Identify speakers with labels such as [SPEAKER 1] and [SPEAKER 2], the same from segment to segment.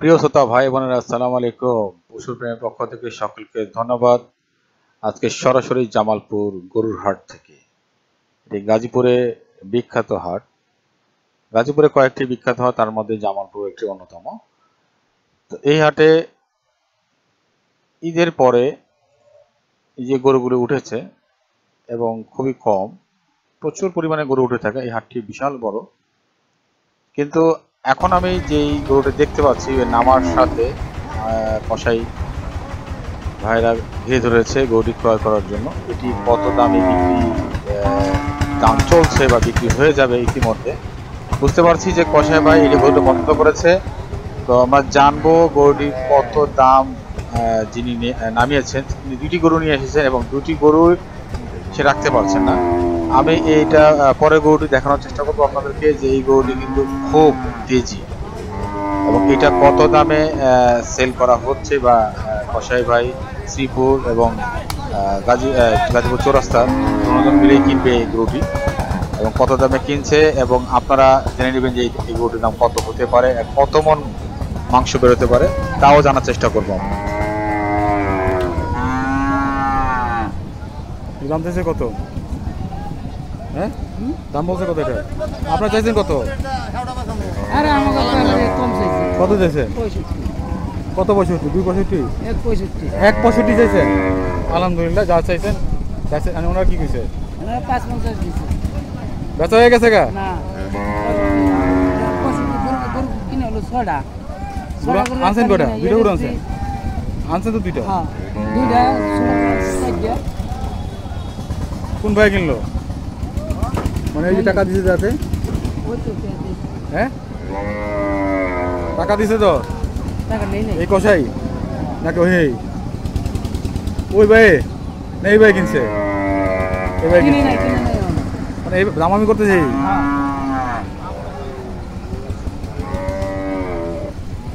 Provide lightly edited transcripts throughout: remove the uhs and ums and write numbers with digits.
[SPEAKER 1] প্রিয় শ্রোতা ভাই বোনেরা, আসসালামু আলাইকুম। পশুর প্রেমের পক্ষ থেকে সকলকে ধন্যবাদ। আজকে সরাসরি জামালপুর গরুর হাট থেকে। এটি গাজীপুরে বিখ্যাত হাট। গাজীপুরে কয়েকটি বিখ্যাত হাট, তার মধ্যে জামালপুর একটি অন্যতম। তো এই হাটে ঈদের পরে এই যে গরুগুলো উঠেছে এবং খুবই কম, প্রচুর পরিমাণে গরু উঠে থাকে। এই হাটটি বিশাল বড়, কিন্তু এখন আমি যেই গরুটি দেখতে পাচ্ছি নামার সাথে কসাই ভাইরা ঘিরে ধরেছে গরুটি ক্রয় করার জন্য। এটি কত দামে বিক্রি দাম চলছে বা বিক্রি হয়ে যাবে ইতিমধ্যে বুঝতে পারছি যে কসাই ভাই এটি গরুটা পছন্দ করেছে। তো আমরা জানবো গরুটির কত দাম। যিনি নামিয়েছেন তিনি দুটি গরু নিয়ে এসেছেন এবং দুটি গরু সে রাখতে পারছেন না। আমি এইটা পরে গরুটি দেখানোর চেষ্টা করবো আপনাদেরকে যে এই গরুটি কিন্তু খুব তেজি এবং এটা কত দামে সেল করা হচ্ছে বা কসাই ভাই শ্রীপুর এবং গাজীপুর চৌরাস্তা দুজন মিলেই কিনবে এই গরুটি এবং কত দামে কিনছে এবং আপনারা জেনে নেবেন যে এই গরুটির দাম কত হতে পারে, কত মন মাংস বেরোতে পারে তাও জানার চেষ্টা করবো আমরা।
[SPEAKER 2] দাম চাইছে কত? হ্যাঁ, দাম বলছে কত? এটা আপনার চাইছেন কত?
[SPEAKER 3] আরে আমাকে কম চাইছে।
[SPEAKER 2] কত চাইছেন?
[SPEAKER 3] 65।
[SPEAKER 2] কত 65? 265?
[SPEAKER 3] 165।
[SPEAKER 2] 165 চাইছেন? আলহামদুলিল্লাহ, যা চাইছেন চাইছেন। আমি ওনারা কি কইছে?
[SPEAKER 3] না 550 দিছে।
[SPEAKER 2] বেচা হয়ে গেছে গা?
[SPEAKER 3] না 65 গরু কিনে হলো 6টা।
[SPEAKER 2] আনছেন কটা? দুইটা গরু আনছেন? আনছেন তো দুইটা?
[SPEAKER 3] হ্যাঁ, দুইটা 6টা।
[SPEAKER 2] কোন ভাই কিনলো? মানে এই যে টাকা দিছে যাতে?
[SPEAKER 3] ওই তো
[SPEAKER 2] হ্যাঁ, টাকা দিছে তো?
[SPEAKER 3] টাকা নেই নেই।
[SPEAKER 2] এই কসাই নাকি ওই ভাই না এই ভাই কিনছে? এই ভাই
[SPEAKER 3] কিনে
[SPEAKER 2] কিনছে
[SPEAKER 3] নাই
[SPEAKER 2] মানে এই দাম আমি করতেছি।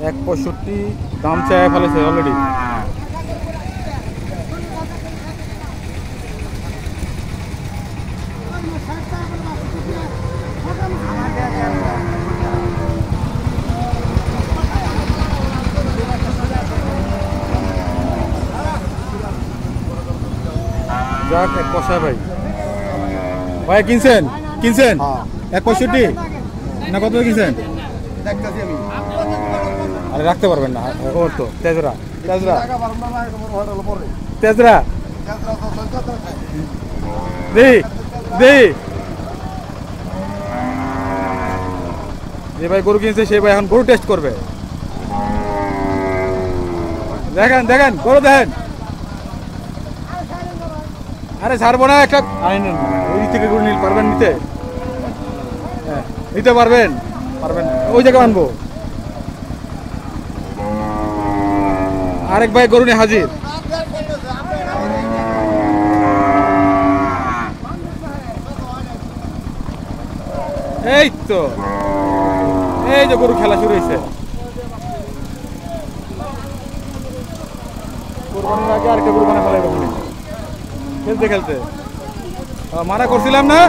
[SPEAKER 3] হ্যাঁ
[SPEAKER 2] 165 দাম চাই ফেলেছে অলরেডি। যাক, এক কষাই ভাই ভাই কিনছেন 165 না কত কিনছেন? আরে রাখতে পারবেন না। ওর তো তেজরা তেজরা তেজরা দেই দেই যে ভাই গরু কিনছে সেই ভাই এখন গরু টেস্ট করবে। দেখেন দেখেন গরু দেখেন। আরে ছাড়বো না, একটা আইনেন ওই থেকে গরু নিতে পারবেন? হ্যাঁ নিতে পারবেন? পারবেন ওই জায়গায় আনবো। আরেক ভাই গরু নিয়ে হাজির। এই তো এই যে গরু খেলা শুরু হয়েছে। কোরবানির আগে আরেকটা গরু বানা ফেলাই দেবো খেলতে খেলতে। মানা করছিলাম না?